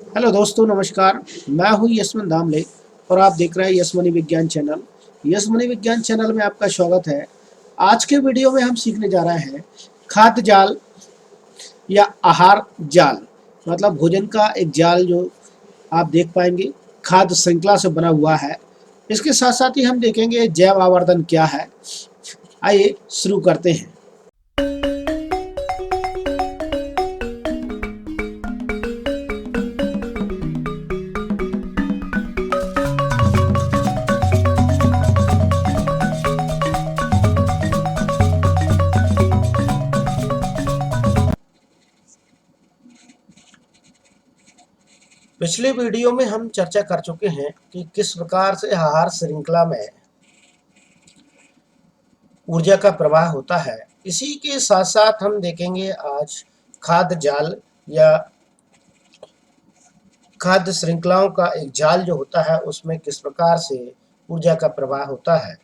Hello दोस्तों, नमस्कार। मैं हूं यशवंत दामले और आप देख रहे हैं यशमनी विज्ञान चैनल। यशमनी विज्ञान चैनल में आपका स्वागत है। आज के वीडियो में हम सीखने जा रहे हैं खाद्य जाल या आहार जाल, मतलब भोजन का एक जाल जो आप देख पाएंगे खाद्य श्रृंखला से बना हुआ है। इसके साथ साथ ही हम देखेंगे जैव आवर्धन क्या है। आइए शुरू करते हैं। पिछले वीडियो में हम चर्चा कर चुके हैं कि किस प्रकार से आहार श्रृंखला में ऊर्जा का प्रवाह होता है। इसी के साथ साथ हम देखेंगे आज खाद्य जाल या खाद्य श्रृंखलाओं का एक जाल जो होता है उसमें किस प्रकार से ऊर्जा का प्रवाह होता है।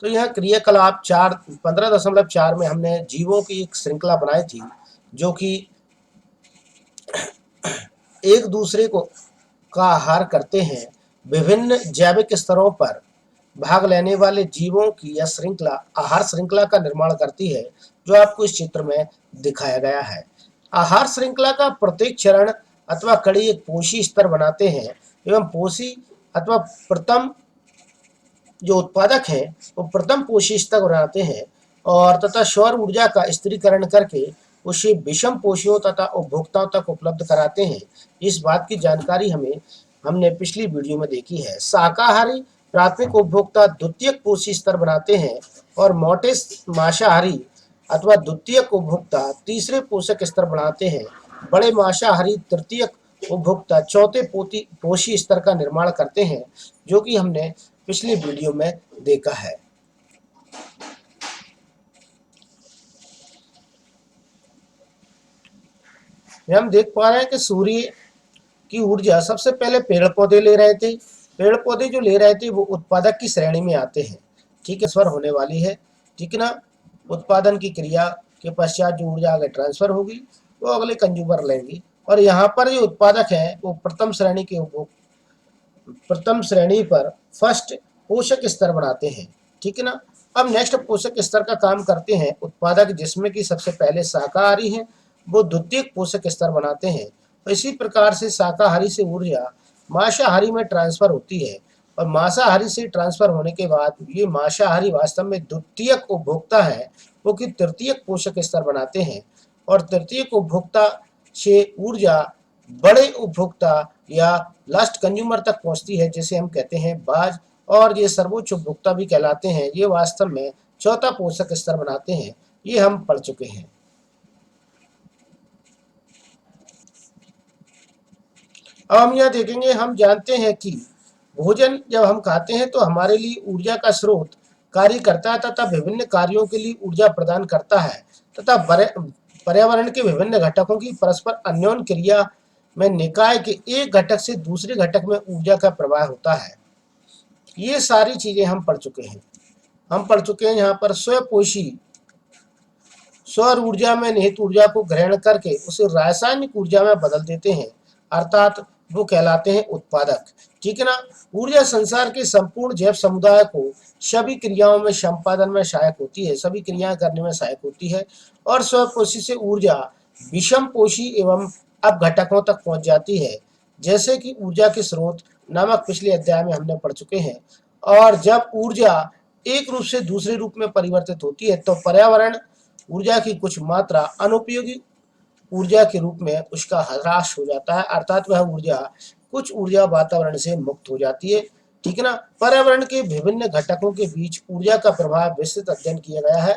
तो यह क्रियाकलाप 15.4 में हमने जीवों की एक श्रृंखला बनाई थी जो कि एक दूसरे को का आहार करते हैं। विभिन्न जैविक स्तरों पर भाग लेने वाले जीवों की यह श्रृंखला आहार श्रृंखला का निर्माण करती है, जो आपको इस चित्र में दिखाया गया है। आहार श्रृंखला का प्रत्येक चरण अथवा कड़ी एक पोषी स्तर बनाते हैं एवं पोषी अथवा प्रथम जो उत्पादक हैं वो प्रथम पोषी स्तर बनाते हैं और तथा सौर ऊर्जा का स्थिरीकरण करके उसे विषम पोषियों तथा उपभोक्ताओं तक उपलब्ध कराते हैं। इस बात की जानकारी हमने पिछली वीडियो में देखी है। शाकाहारी प्राथमिक उपभोक्ता द्वितीयक पोषी स्तर बनाते हैं और मोटे मांसाहारी अथवा द्वितीयक उपभोक्ता तीसरे पोषक स्तर बनाते हैं। बड़े मांसाहारी तृतीयक उपभोक्ता चौथे पोषी स्तर का निर्माण करते हैं, जो कि हमने पिछली वीडियो में देखा है। हम देख पा रहे हैं कि सूर्य की ऊर्जा सबसे पहले पेड़ पौधे ले रहे थे। पेड़ पौधे जो ले रहे थे वो उत्पादक की श्रेणी में आते हैं। ठीक है, ट्रांसफर होने वाली है। ठीक है ना। उत्पादन की क्रिया के पश्चात जो ऊर्जा आगे ट्रांसफर होगी वो अगले कंज्यूमर लेंगी और यहाँ पर जो उत्पादक है वो प्रथम श्रेणी पर फर्स्ट पोषक स्तर बनाते हैं। ठीक है ना। अब नेक्स्ट पोषक स्तर का काम करते हैं उत्पादक, जिसमें कि सबसे पहले शाकाहारी हैं, वो द्वितीयक पोषक स्तर बनाते हैं। तो इसी प्रकार से शाकाहारी से ऊर्जा मांसाहारी में ट्रांसफर होती है और मांसाहारी से ट्रांसफर होने के बाद ये मांसाहारी वास्तव में द्वितीयक उपभोक्ता है, वो कि तृतीयक पोषक स्तर बनाते हैं और तृतीयक उपभोक्ता से ऊर्जा बड़े उपभोक्ता या लास्ट कंज्यूमर तक पहुंचती है, जिसे हम कहते हैं बाज, और ये सर्वोच्च उपभोक्ता भी कहलाते हैं। ये वास्तव में चौथा पोषक स्तर बनाते हैं। ये हम पढ़ चुके हैं। अब हम यह देखेंगे, हम जानते हैं कि भोजन जब हम खाते हैं तो हमारे लिए ऊर्जा का स्रोत कार्य करता है तथा विभिन्न कार्यों के लिए ऊर्जा प्रदान करता है तथा पर्यावरण के विभिन्न घटकों की परस्पर अन्योन्य क्रिया में निकाय के एक घटक से दूसरे घटक में ऊर्जा का प्रवाह होता है। ये सारी चीजें हम पढ़ चुके हैं। हम पढ़ चुके हैं यहाँ पर स्वपोषी सौर ऊर्जा में निहित ऊर्जा को ग्रहण करके उसे रासायनिक ऊर्जा में बदल देते हैं, अर्थात वो कहलाते हैं उत्पादक। ठीक है ना। ऊर्जा संसार के संपूर्ण जैव समुदाय को सभी क्रियाओं में संपादन में सहायक होती है, सभी क्रियाएं करने में सहायक होती है और स्वपोषी से ऊर्जा विषम पोषी एवं अपघटकों तक पहुंच जाती है, जैसे कि ऊर्जा के स्रोत नामक पिछले अध्याय में हमने पढ़ चुके हैं। और जब ऊर्जा एक रूप से दूसरे रूप में परिवर्तित होती है तो पर्यावरण ऊर्जा की कुछ मात्रा अनुपयोगी ऊर्जा के रूप में उसका ह्रास हो जाता है, अर्थात वह ऊर्जा कुछ ऊर्जा वातावरण से मुक्त हो जाती है। ठीक है ना। पर्यावरण के विभिन्न घटकों के बीच ऊर्जा का प्रभाव विस्तृत अध्ययन किया गया है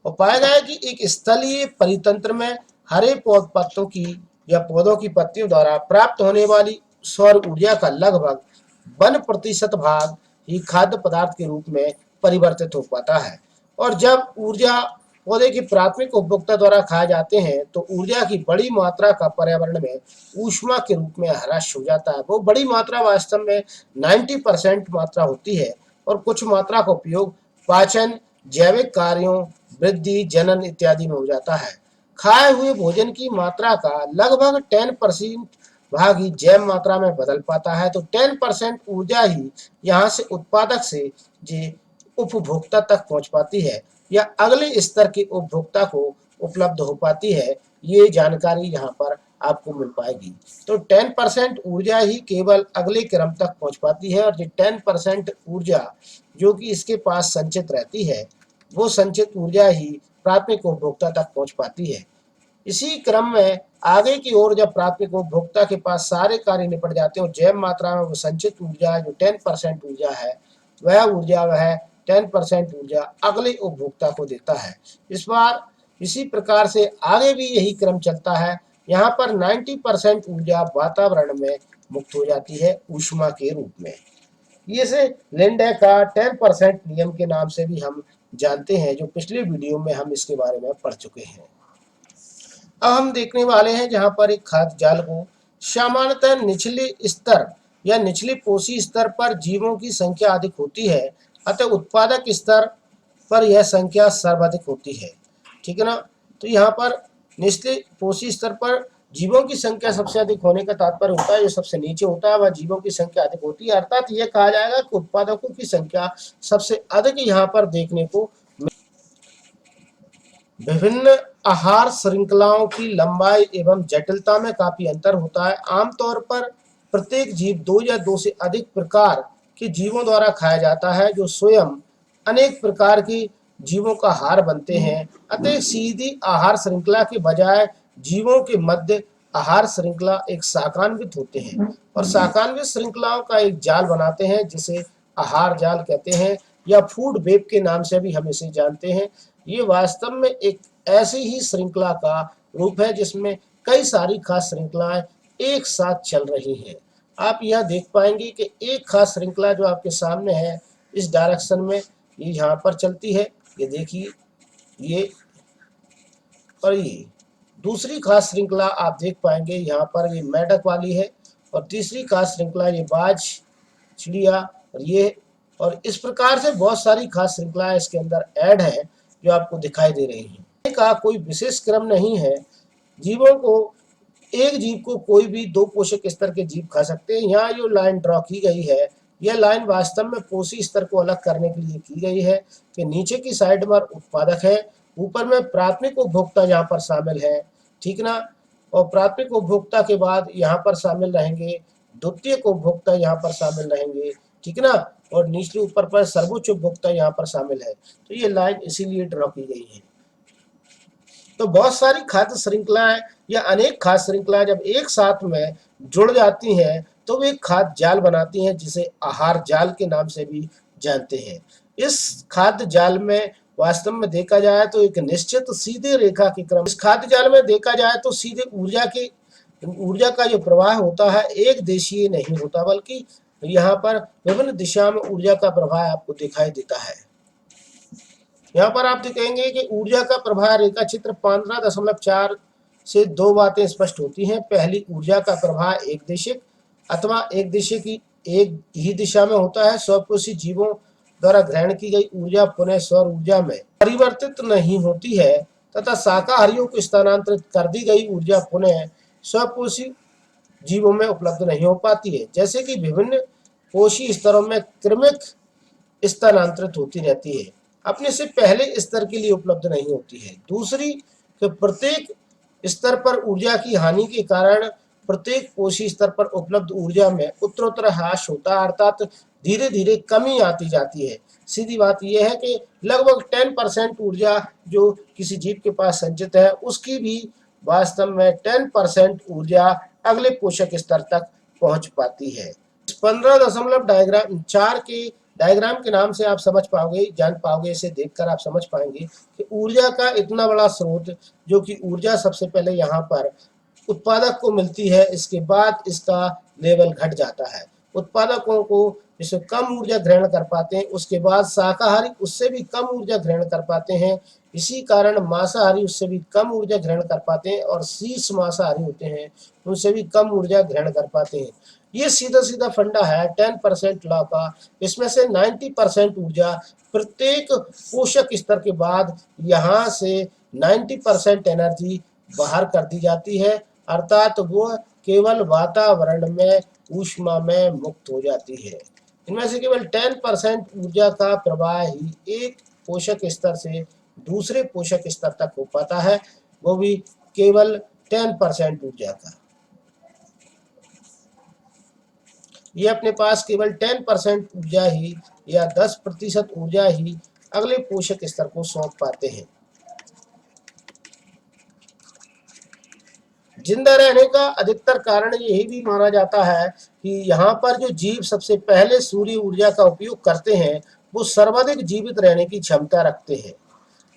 और पाया गया है कि एक स्थलीय परितंत्र में हरे पत्तों की या पौधों की पत्तियों द्वारा प्राप्त होने वाली सौर ऊर्जा का लगभग 1% भाग ही खाद्य पदार्थ के रूप में परिवर्तित हो पाता है। और जब ऊर्जा पौधे की प्राथमिक उपभोक्ता द्वारा खाए जाते हैं तो ऊर्जा की बड़ी मात्रा का पर्यावरण में ऊष्मा के रूप में ह्रास हो जाता है। वो बड़ी मात्रा वास्तव में 90% मात्रा होती है और कुछ मात्रा का उपयोग पाचन, जैविक कार्यों, वृद्धि, जनन इत्यादि में हो जाता है। खाए हुए भोजन की मात्रा का लगभग 10% भाग ही जैव मात्रा में बदल पाता है। तो 10% ऊर्जा ही यहाँ से उत्पादक से जे उपभोक्ता तक पहुंच पाती है या अगले स्तर के उपभोक्ता को उपलब्ध हो पाती है। ये जानकारी यहाँ पर आपको मिल पाएगी। तो 10% ऊर्जा ही केवल अगले क्रम तक पहुंच पाती है और जो 10% ऊर्जा जो कि इसके पास संचित रहती है, वो संचित ऊर्जा ही प्राथमिक उपभोक्ता तक पहुंच पाती है। इसी क्रम में आगे की ओर जब प्राथमिक उपभोक्ता के पास सारे कार्य निपट जाते हैं और जैव मात्रा में वो संचित ऊर्जा जो 10% ऊर्जा है, वह 10% ऊर्जा अगले उपभोक्ता को देता है। इस बार इसी प्रकार से आगे भी यही क्रम चलता है। यहाँ पर 90% ऊर्जा वातावरण में मुक्त हो जाती है ऊष्मा के रूप में। इसे लिंडे का 10% नियम के नाम से भी हम जानते हैं, जो पिछले वीडियो में हम इसके बारे में पढ़ चुके हैं। अब हम देखने वाले हैं जहां पर एक खाद्य जाल को सामान्यतः निचले स्तर या निचले पोषी स्तर पर जीवों की संख्या अधिक होती है, अतः उत्पादक स्तर पर यह संख्या सर्वाधिक होती है। ठीक है ना। तो यहाँ पर निचले पोषी स्तर पर जीवों की संख्या सबसे अधिक होने का तात्पर्य होता है जो सबसे नीचे होता है वह जीवों की संख्या अधिक होती है, अर्थात यह कहा जाएगा कि उत्पादकों की संख्या सबसे अधिक यहाँ पर देखने को। विभिन्न आहार श्रृंखलाओं की लंबाई एवं जटिलता में काफी अंतर होता है। आमतौर पर प्रत्येक जीव दो या दो से अधिक प्रकार के जीवों द्वारा खाया जाता है जो स्वयं अनेक प्रकार के जीवों का आहार बनते हैं। अतः सीधी आहार श्रृंखला के बजाय जीवों के मध्य आहार श्रृंखला एक शाखान्वित होते हैं और शाखान्वित श्रृंखलाओं का एक जाल बनाते हैं जिसे आहार जाल कहते हैं या फूड वेब के नाम से भी हम इसे जानते हैं। ये वास्तव में एक ऐसी ही श्रृंखला का रूप है जिसमें कई सारी खास श्रृंखलाएं एक साथ चल रही हैं। आप यह देख पाएंगे कि एक खास श्रृंखला जो आपके सामने है इस डायरेक्शन में ये यहाँ पर चलती है, ये देखिए ये, और ये दूसरी खास श्रृंखला आप देख पाएंगे यहाँ पर ये मेढक वाली है और तीसरी खास श्रृंखला ये बाज चिड़िया और ये, और इस प्रकार से बहुत सारी खास श्रृंखलाएं इसके अंदर ऐड है जो आपको दिखाई दे रही हैं। का कोई विशेष क्रम नहीं है। जीवों को एक जीव को कोई भी दो पोषक स्तर के जीव खा सकते हैं। यहाँ जो लाइन ड्रॉ की गई है यह लाइन वास्तव में पोषी स्तर को अलग करने के लिए की गई है कि नीचे की साइड पर उत्पादक है, ऊपर में प्राथमिक उपभोक्ता यहाँ पर शामिल है। ठीक ना। और प्राथमिक उपभोक्ता के बाद यहाँ पर शामिल रहेंगे द्वितीयक उपभोक्ता, यहाँ पर शामिल रहेंगे। ठीक ना। और निचले ऊपर पर सर्वोच्च उपभोक्ता यहाँ पर शामिल है। तो ये लाइन इसीलिए ड्रॉ की गई है। तो बहुत सारी खाद्य श्रृंखलाएं या अनेक खाद्य श्रृंखलाएं जब एक साथ में जुड़ जाती हैं तो वे एक खाद्य जाल बनाती हैं जिसे आहार जाल के नाम से भी जानते हैं। इस खाद्य जाल में वास्तव में देखा जाए तो एक निश्चित सीधे रेखा के क्रम, इस खाद्य जाल में देखा जाए तो सीधे ऊर्जा का जो प्रवाह होता है एक देशीय नहीं होता, बल्कि यहाँ पर विभिन्न दिशा में ऊर्जा का प्रवाह आपको दिखाई देता है। यहाँ पर आप देखेंगे कि ऊर्जा का प्रवाह रेखा चित्र 15.4 से दो बातें स्पष्ट होती हैं। पहली, ऊर्जा का प्रवाह एक दिशिक अथवा एक दिशा की एक ही दिशा में होता है। स्वपोषी जीवों द्वारा ग्रहण की गई ऊर्जा पुनः सौर ऊर्जा में परिवर्तित नहीं होती है तथा शाकाहारियों को स्थानांतरित कर दी गई ऊर्जा पुनः स्वपोषी जीवों में उपलब्ध नहीं हो पाती है, जैसे कि विभिन्न पोषी स्तरों में क्रमिक स्थानांतरित होती रहती है, अपने से पहले स्तर के लिए उपलब्ध नहीं होती है। दूसरी, कि प्रत्येक स्तर पर ऊर्जा की हानि के कारण प्रत्येक पोषी स्तर पर उपलब्ध ऊर्जा में उत्तरोत्तर ह्रास होता है, अर्थात धीरे धीरे कमी आती जाती है। सीधी बात यह है कि लगभग 10% ऊर्जा जो किसी जीव के पास संचित है उसकी भी वास्तव में 10% ऊर्जा अगले पोषक स्तर तक पहुंच पाती है। 15.4 के डायग्राम के नाम से आप समझ पाओगे, जान पाओगे, इसे देखकर आप समझ पाएंगे कि ऊर्जा का इतना बड़ा स्रोत, जो कि ऊर्जा सबसे पहले यहाँ पर उत्पादक को मिलती है, इसके बाद इसका लेवल घट जाता है। उत्पादकों को जिससे कम ऊर्जा ग्रहण कर पाते हैं, उसके बाद शाकाहारी उससे भी कम ऊर्जा ग्रहण कर पाते हैं, इसी कारण मांसाहारी उससे भी कम ऊर्जा ग्रहण कर पाते हैं, और शीर्ष मांसाहारी होते हैं उनसे भी कम ऊर्जा ग्रहण कर पाते हैं। ये सीधा सीधा फंडा है 10% लॉ का। इसमें से 90% ऊर्जा प्रत्येक पोषक स्तर के बाद यहाँ से 90% एनर्जी बाहर कर दी जाती है, अर्थात वो केवल वातावरण में ऊष्मा में मुक्त हो जाती है। इनमें से केवल 10% ऊर्जा का प्रवाह ही एक पोषक स्तर से दूसरे पोषक स्तर तक हो पाता है, वो भी केवल 10% ऊर्जा का। ये अपने पास केवल 10% ऊर्जा ही या 10% ऊर्जा ही अगले पोषक स्तर को सौंप पाते हैं। जिंदा रहने का अधिकतर कारण यही भी माना जाता है कि यहाँ पर जो जीव सबसे पहले सूर्य ऊर्जा का उपयोग करते हैं वो सर्वाधिक जीवित रहने की क्षमता रखते हैं।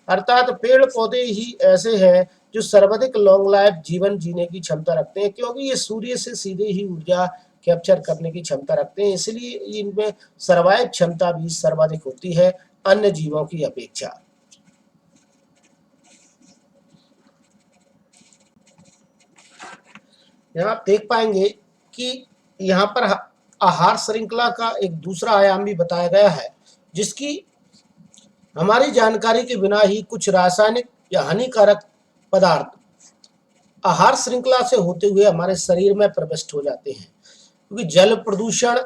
अर्थात पेड़ पौधे ही ऐसे हैं जो सर्वाधिक लॉन्ग लाइफ जीवन जीने की क्षमता रखते हैं, क्योंकि ये सूर्य से सीधे ही ऊर्जा कैप्चर करने की क्षमता रखते हैं, इसलिए इनमें सर्वाइव क्षमता भी सर्वाधिक होती है अन्य जीवों की अपेक्षा। यहाँ आप देख पाएंगे कि यहाँ पर आहार श्रृंखला का एक दूसरा आयाम भी बताया गया है, जिसकी हमारी जानकारी के बिना ही कुछ रासायनिक या हानिकारक पदार्थ आहार श्रृंखला से होते हुए हमारे शरीर में प्रविष्ट हो जाते हैं। क्योंकि जल प्रदूषण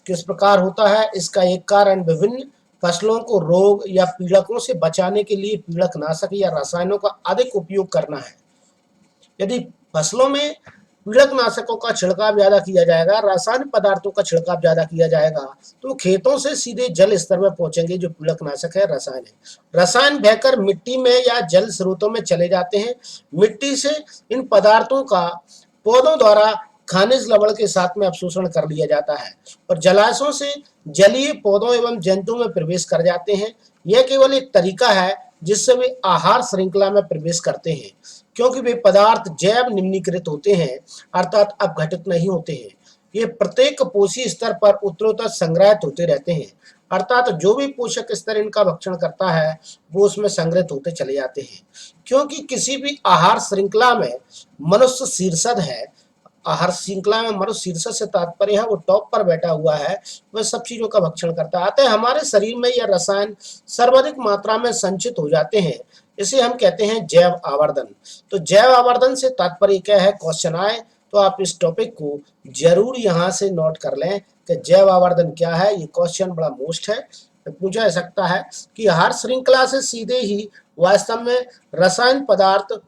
किस प्रकार होता है, इसका एक कारण विभिन्न फसलों को रोग या पीड़कों से बचाने के लिए पीड़कनाशक या रसायनों का अधिक उपयोग करना है। यदि फसलों में पीड़कनाशकों का छिड़काव ज्यादा किया जाएगा, रासायनिक पदार्थों का छिड़काव ज्यादा किया जाएगा, तो खेतों से सीधे जल स्तर में पहुंचेंगे जो पीड़कनाशक है, रसायन है। रसायन बहकर मिट्टी में या जल स्रोतों में चले जाते हैं। मिट्टी से इन पदार्थों का पौधों द्वारा खनिज लवण के साथ में अवशोषण कर लिया जाता है और जलाशयों से जलीय पौधों एवं जंतुओं में प्रवेश कर जाते हैं। यह केवल एक तरीका है जिससे वे आहार श्रृंखला में प्रवेश करते हैं, क्योंकि वे पदार्थ जैव निम्नीकृत होते हैं, अर्थात अपघटित नहीं होते हैं। ये प्रत्येक पोषी स्तर पर उत्तरोत्तर संग्रहित होते रहते हैं, अर्थात जो भी पोषक स्तर इनका भक्षण करता है वो उसमें संग्रहित होते चले जाते हैं। क्योंकि किसी भी आहार श्रृंखला में मनुष्य शीर्षद है, आहार श्रृंखला में मनुष्य शीर्षद से तात्पर्य है वो टॉप पर बैठा हुआ है, वह सब चीजों का भक्षण करता है। अतः हमारे शरीर में यह रसायन सर्वाधिक मात्रा में संचित हो जाते हैं, इसे हम कहते हैं जैव आवर्धन। तो जैव आवर्धन से तात्पर्य क्या है, क्वेश्चन आए तो आप इस टॉपिक को जरूर यहाँ से नोट कर लें कि जैव आवर्धन क्या है। ये क्वेश्चन बड़ा मोस्ट है, पूछा जा सकता है कि आहार श्रृंखला से सीधे ही वास्तव में रसायन पदार्थ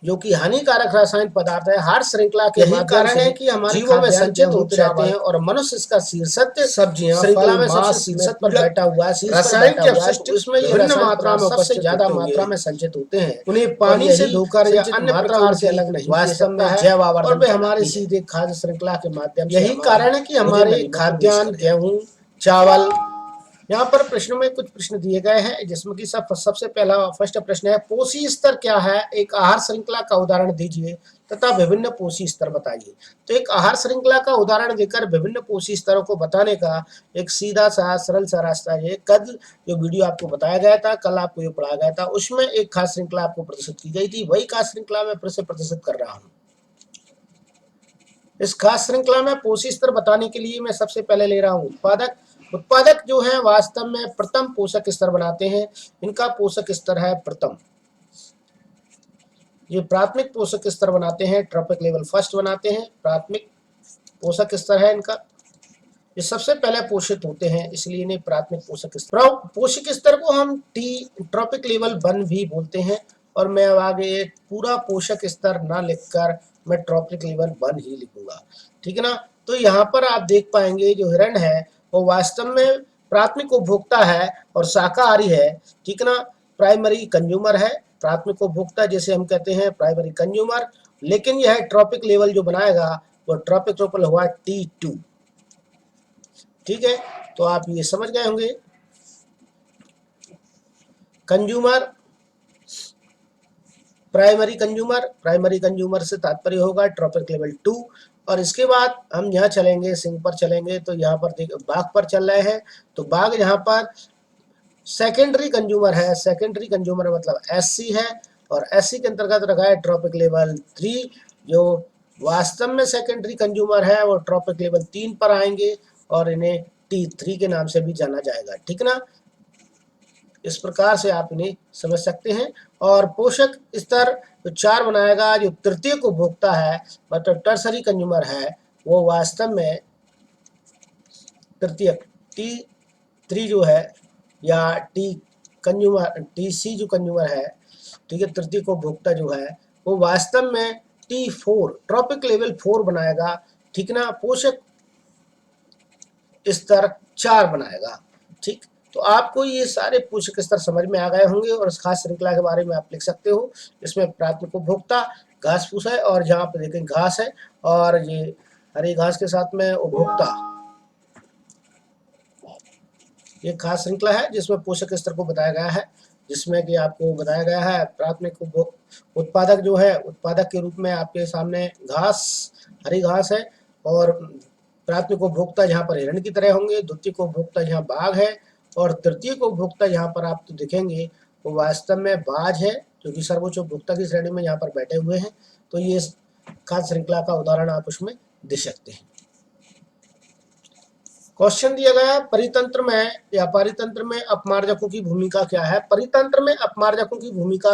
जो कि हानिकारक रासायनिक पदार्थ है आहार श्रृंखला के माध्यम से कि हमारे जीवों में संचित होते रहते हैं और मनुष्य इसका शीर्षक सब्जियां श्रृंखला में सबसे शीर्षक पर बैठा हुआ है, रासायनिक के अपशिष्ट इसमें विभिन्न मात्रा में सबसे ज्यादा मात्रा में संचित होते हैं। उन्हें पानी से धोकर या अन्य प्रकार से अलग नहीं वास्तव में जैव आवर्धन और वे हमारे सीधे खाद्य श्रृंखला के माध्यम से। यही कारण है कि हमारे खाद्यान्न गेहूं चावल। यहाँ पर प्रश्नों में कुछ प्रश्न दिए गए हैं, जिसमें कि सबसे पहला फर्स्ट प्रश्न है, पोषी स्तर क्या है, एक आहार श्रृंखला का उदाहरण दीजिए तथा विभिन्न पोषी स्तर बताइए। तो एक आहार श्रृंखला का उदाहरण देकर विभिन्न पोषी स्तरों को बताने का एक सीधा सा सरल सा रास्ता है। कल जो वीडियो आपको बताया गया था, कल आपको ये पढ़ाया गया था, उसमें एक खास श्रृंखला आपको प्रदर्शित की गई थी, वही खास श्रृंखला में फिर से प्रदर्शित कर रहा हूँ। इस खास श्रृंखला में पोषी स्तर बताने के लिए मैं सबसे पहले ले रहा हूँ उत्पादक। उत्पादक जो है वास्तव में प्रथम पोषक स्तर बनाते हैं, इनका पोषक स्तर है प्रथम। ये प्राथमिक पोषक स्तर बनाते हैं, ट्रॉपिक लेवल फर्स्ट बनाते हैं, प्राथमिक पोषक स्तर है इनका। ये सबसे पहले पोषित होते हैं, इसलिए इन्हें प्राथमिक पोषक स्तर। पोषक स्तर को हम ट्रॉपिक लेवल 1 भी बोलते हैं, और मैं अब आगे पूरा पोषक स्तर ना लिखकर मैं ट्रॉपिक लेवल 1 ही लिखूंगा, ठीक है ना। तो यहाँ पर आप देख पाएंगे जो हिरण है वो वास्तव में प्राथमिक उपभोक्ता है और शाकाहारी है, ठीक है ना। प्राइमरी कंज्यूमर है, प्राथमिक उपभोक्ता जैसे हम कहते हैं प्राइमरी कंज्यूमर, लेकिन यह ट्रॉपिक लेवल जो बनाएगा वो ट्रॉपिक लेवल हुआ T2, ठीक है। तो आप ये समझ गए होंगे, कंज्यूमर प्राइमरी कंज्यूमर से तात्पर्य होगा ट्रॉपिक लेवल 2। और इसके बाद हम यहाँ चलेंगे, सिंह पर चलेंगे, तो यहाँ पर देखो बाघ पर चल रहे हैं, तो बाघ यहाँ पर सेकेंडरी कंज्यूमर है। सेकेंडरी कंज्यूमर मतलब SC है, और SC के अंतर्गत रखा है ट्रॉपिक लेवल 3। जो वास्तव में सेकेंडरी कंज्यूमर है वो ट्रॉपिक लेवल 3 पर आएंगे और इन्हें T3 के नाम से भी जाना जाएगा, ठीक ना। इस प्रकार से आप इन्हें समझ सकते हैं। और पोषक स्तर जो 4 बनाएगा, जो तृतीयक उपभोक्ता है मतलब टर्सरी कंज्यूमर है, वो वास्तव में तृतीयक T3 जो है या TC जो कंज्यूमर है, ठीक है, तृतीयक उपभोक्ता जो है वो वास्तव में T4 ट्रॉपिक लेवल 4 बनाएगा, ठीक ना, पोषक स्तर 4 बनाएगा। ठीक, तो आपको ये सारे पोषक स्तर समझ में आ गए होंगे और इस खास श्रृंखला के बारे में आप लिख सकते हो। इसमें प्राथमिक उपभोक्ता घास फूस है और जहाँ पर देखें घास है और ये हरी घास के साथ में उपभोक्ता, ये खास श्रृंखला है जिसमें पोषक स्तर को बताया गया है, जिसमें कि आपको बताया गया है प्राथमिक उत्पादक जो है, उत्पादक के रूप में आपके सामने घास, हरी घास है, और प्राथमिक उपभोक्ता जहाँ पर हिरण की तरह होंगे, द्वितीयक उपभोक्ता जहाँ बाघ है, और तृतीयक उपभोक्ता जहाँ पर आप तो दिखेंगे वो वास्तव में बाज है, जो कि सर्वोच्च उपभोक्ता की श्रेणी में यहाँ पर बैठे हुए हैं। तो ये खास श्रृंखला का उदाहरण आप उसमें दे सकते हैं। क्वेश्चन दिया गया परितंत्र में या पारितंत्र में अपमार्जकों की भूमिका क्या है। परितंत्र में अपमार्जकों की भूमिका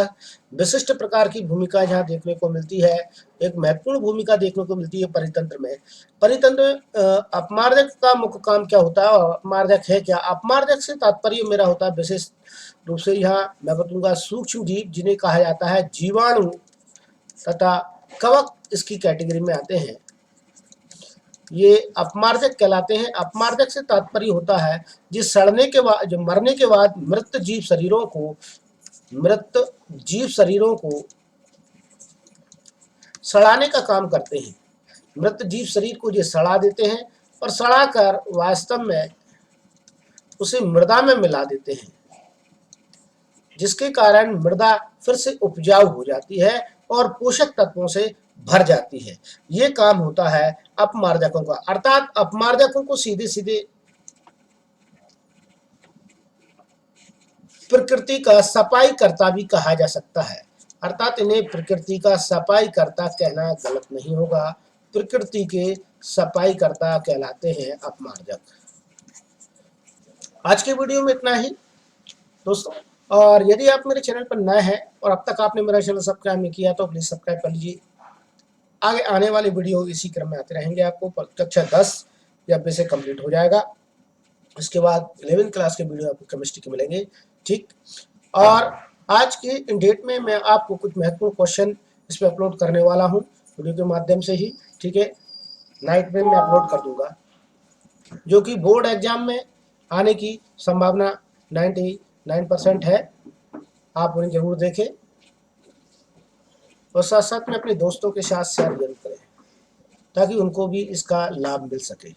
विशिष्ट प्रकार की भूमिका जहाँ देखने को मिलती है, एक महत्वपूर्ण भूमिका देखने को मिलती है परितंत्र में। परितंत्र में अपमार्जक का मुख्य काम क्या होता है और अपमार्जक है क्या। अपमार्जक से तात्पर्य मेरा होता है विशेष रूप से यहाँ मैं बताऊंगा सूक्ष्म जीव जिन्हें कहा जाता है जीवाणु तथा कवक इसकी कैटेगरी में आते हैं, ये अपमार्जक कहलाते हैं। अपमार्जक से तात्पर्य होता है जिस सड़ने के बाद, जो मरने के बाद मृत जीव शरीरों को सड़ाने का काम करते हैं। मृत जीव शरीर को ये सड़ा देते हैं और सड़ाकर वास्तव में उसे मृदा में मिला देते हैं, जिसके कारण मृदा फिर से उपजाऊ हो जाती है और पोषक तत्वों से भर जाती है। ये काम होता है अपमार्जकों का, अर्थात अपमार्जकों को सीधे सीधे प्रकृति का सफाई करता भी कहा जा सकता है, अर्थात इन्हें प्रकृति का सफाई करता कहना गलत नहीं होगा। प्रकृति के सफाई करता कहलाते हैं अपमार्जक। आज के वीडियो में इतना ही दोस्तों, और यदि आप मेरे चैनल पर नए हैं और अब तक आपने मेरा चैनल सब्सक्राइब नहीं किया तो प्लीज सब्सक्राइब कर लीजिए। आगे आने वाले वीडियो इसी क्रम में आते रहेंगे। आपको कक्षा 10 जब से कंप्लीट हो जाएगा, उसके बाद 11th क्लास के वीडियो आपको केमिस्ट्री के मिलेंगे। ठीक, और आज के इन डेट में मैं आपको कुछ महत्वपूर्ण क्वेश्चन इस पर अपलोड करने वाला हूँ वीडियो के माध्यम से ही। ठीक है, नाइट में मैं अपलोड कर दूंगा, जो कि बोर्ड एग्जाम में आने की संभावना 99% है। आप उन्हें जरूर देखें और साथ साथ में अपने दोस्तों के साथ शेयर जरूर करें ताकि उनको भी इसका लाभ मिल सके।